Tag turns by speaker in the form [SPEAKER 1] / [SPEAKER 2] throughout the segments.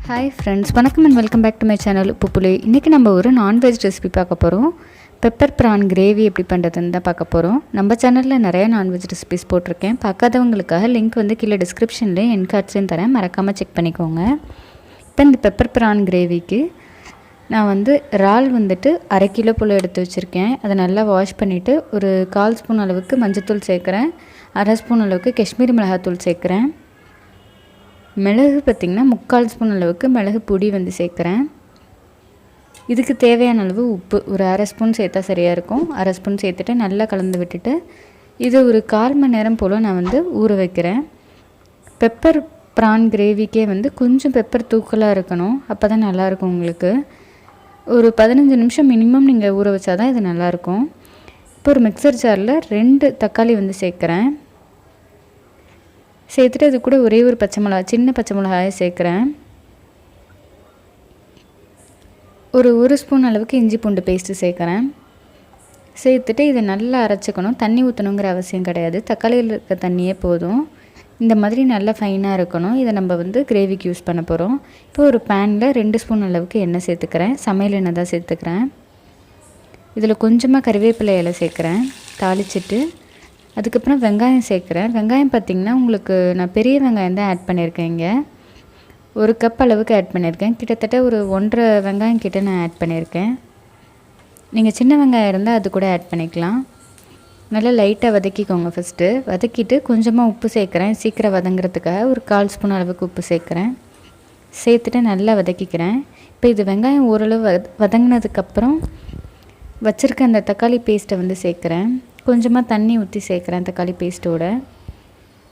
[SPEAKER 1] Hi friends, வணக்கம் and welcome back to my channel புப்புலி. இன்றைக்கி நம்ம ஒரு நான்வெஜ் ரெசிபி பார்க்க போகிறோம். பெப்பர் ப்ரான் கிரேவி எப்படி பண்ணுறதுன்னு தான் பார்க்க போகிறோம். நம்ம சேனலில் நிறைய நான்வெஜ் ரெசிபிஸ் போட்டிருக்கேன். பார்க்காதவங்களுக்காக லிங்க் வந்து கீழே டிஸ்கிரிப்ஷன்லேயும் என் கார்ட்ஸையும் தரேன், மறக்காமல் செக் பண்ணிக்கோங்க. இப்போ இந்த பெப்பர் ப்ரான் கிரேவிக்கு நான் வந்து இறால் வந்துட்டு 1/2 கிலோ போல் எடுத்து வச்சுருக்கேன். அதை நல்லா வாஷ் பண்ணிவிட்டு ஒரு 1/4 ஸ்பூன் அளவுக்கு மஞ்சத்தூள் சேர்க்குறேன். 1/2 ஸ்பூன் அளவுக்கு காஷ்மீரி மிளகாத்தூள் சேர்க்குறேன். மிளகு பார்த்திங்கன்னா 3/4 ஸ்பூன் அளவுக்கு மிளகு பொடி வந்து சேர்க்குறேன். இதுக்கு தேவையான அளவு உப்பு ஒரு 1/2 ஸ்பூன் சேர்த்தா சரியாக இருக்கும். 1/2 ஸ்பூன் சேர்த்துட்டு நல்லா கலந்து விட்டுட்டு இது ஒரு 1/4 மணி நேரம் போல் நான் வந்து ஊற வைக்கிறேன். பெப்பர் ப்ரான் கிரேவிக்கே வந்து கொஞ்சம் பெப்பர் தூக்கலாக இருக்கணும், அப்போ தான் நல்லாயிருக்கும். உங்களுக்கு ஒரு 15 நிமிஷம் மினிமம் நீங்கள் ஊற வச்சா தான் இது நல்லாயிருக்கும். இப்போ ஒரு மிக்சர் ஜாரில் 2 தக்காளி வந்து சேர்க்குறேன். சேர்த்துட்டு அது கூட ஒரே ஒரு பச்சை மிளகா, சின்ன பச்சை மிளகாயை சேர்க்குறேன். ஒரு ஸ்பூன் அளவுக்கு இஞ்சி பூண்டு பேஸ்ட்டு சேர்க்குறேன். சேர்த்துட்டு இதை நல்லா அரைச்சிக்கணும். தண்ணி ஊற்றணுங்கிற அவசியம் கிடையாது, தக்காளியில் இருக்க தண்ணியே போதும். இந்த மாதிரி நல்லா ஃபைனாக இருக்கணும். இதை நம்ம வந்து கிரேவிக்கு யூஸ் பண்ண போகிறோம். இப்போ ஒரு பேனில் 2 ஸ்பூன் அளவுக்கு எண்ணெய் சேர்த்துக்கிறேன். சமையல் எண்ணெய் தான் சேர்த்துக்கிறேன். இதில் கொஞ்சமாக கறிவேப்பிலை இலை சேர்க்குறேன் தாளிச்சிட்டு. அதுக்கப்புறம் வெங்காயம் சேர்க்குறேன். வெங்காயம் பார்த்திங்கன்னா உங்களுக்கு நான் பெரிய வெங்காயம் தான் ஆட் பண்ணியிருக்கேன். இங்கே 1 கப் அளவுக்கு ஆட் பண்ணியிருக்கேன். கிட்டத்தட்ட ஒரு 1.5 வெங்காயம் கிட்ட நான் ஆட் பண்ணியிருக்கேன். நீங்கள் சின்ன வெங்காயம் இருந்தால் அது கூட ஆட் பண்ணிக்கலாம். நல்லா லைட்டாக வதக்கிக்கோங்க. ஃபஸ்ட்டு வதக்கிட்டு கொஞ்சமாக உப்பு சேர்க்குறேன், சீக்கிரம் வதங்கிறதுக்காக ஒரு 1/4 ஸ்பூன் அளவுக்கு உப்பு சேர்க்குறேன். சேர்த்துட்டு நல்லா வதக்கிக்கிறேன். இப்போ இது வெங்காயம் ஓரளவு வதங்கினதுக்கப்புறம் வச்சுருக்க அந்த தக்காளி பேஸ்ட்டை வந்து சேர்க்குறேன். கொஞ்சமாக தண்ணி ஊற்றி சேர்க்குறேன் தக்காளி பேஸ்ட்டோட.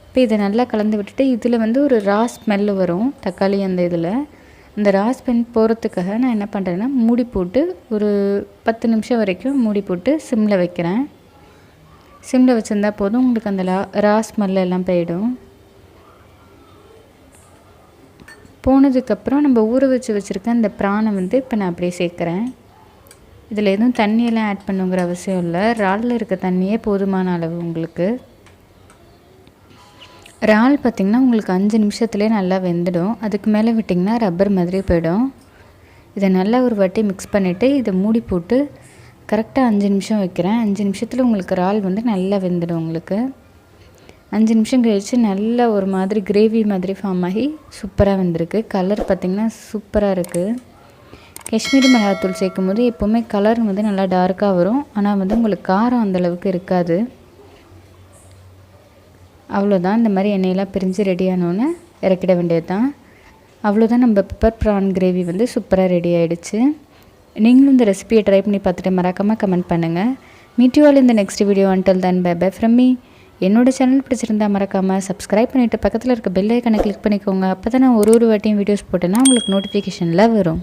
[SPEAKER 1] இப்போ இதை நல்லா கலந்து விட்டுட்டு இதில் வந்து ஒரு ரா ஸ்மெல்லு வரும் தக்காளி அந்த ரா ஸ்மெல் போகிறதுக்காக நான் என்ன பண்ணுறேன்னா மூடி போட்டு ஒரு 10 நிமிஷம் வரைக்கும் மூடி போட்டு சிம்மில் வைக்கிறேன். சிம்மில் வச்சுருந்தா போதும், உங்களுக்கு அந்த ரா ஸ்மெல் எல்லாம் போயிடும். போனதுக்கப்புறம் நம்ம ஊற வச்சுருக்க அந்த ப்ரானை வந்து இப்போ நான் அப்படியே சேர்க்குறேன். இதில் எதுவும் தண்ணியெல்லாம் ஆட் பண்ணுங்கிற அவசியம் இல்லை. இறாலில் இருக்க தண்ணியே போதுமான அளவு உங்களுக்கு. இறால் பார்த்திங்கன்னா உங்களுக்கு 5 நிமிஷத்துலேயே நல்லா வெந்துடும். அதுக்கு மேலே விட்டிங்கன்னா ரப்பர் மாதிரி போயிடும். இதை நல்லா ஒரு வாட்டி மிக்ஸ் பண்ணிவிட்டு இதை மூடி போட்டு கரெக்டாக 5 நிமிஷம் வைக்கிறேன். 5 நிமிஷத்தில் உங்களுக்கு இறால் வந்து நல்லா வெந்துடும். உங்களுக்கு 5 நிமிஷம் கழித்து நல்லா ஒரு மாதிரி கிரேவி மாதிரி ஃபார்ம் ஆகி சூப்பராக வந்திருக்கு. கலர் பார்த்திங்கன்னா சூப்பராக இருக்குது. காஷ்மீரி மிளகாத்தூள் சேர்க்கும் போது எப்போவுமே கலர் வந்து நல்லா டார்க்காக வரும், ஆனால் வந்து உங்களுக்கு காரம் அந்தளவுக்கு இருக்காது. அவ்வளோதான். இந்த மாதிரி எண்ணெயெல்லாம் பிரிஞ்சு ரெடியானோன்னு இறக்கிட வேண்டியது தான். அவ்வளோதான், நம்ம பெப்பர் ப்ரான் கிரேவி வந்து சூப்பராக ரெடி ஆகிடுச்சு. நீங்களும் இந்த ரெசிபியை ட்ரை பண்ணி பார்த்துட்டு மறக்காமல் கமெண்ட் பண்ணுங்கள். மீட் யூ ஆல் இந்த next video. Until then bye bye from me. என்னோட சேனல் பிடிச்சிருந்தால் மறக்காமல் சப்ஸ்கிரைப் பண்ணிவிட்டு பக்கத்தில் இருக்க பெல் ஐக்கனை கிளிக் பண்ணிக்கோங்க. அப்போ தான் நான் ஒரு வாட்டியும் வீடியோஸ் போட்டேன்னா உங்களுக்கு நோட்டிஃபிகேஷனில் வரும்.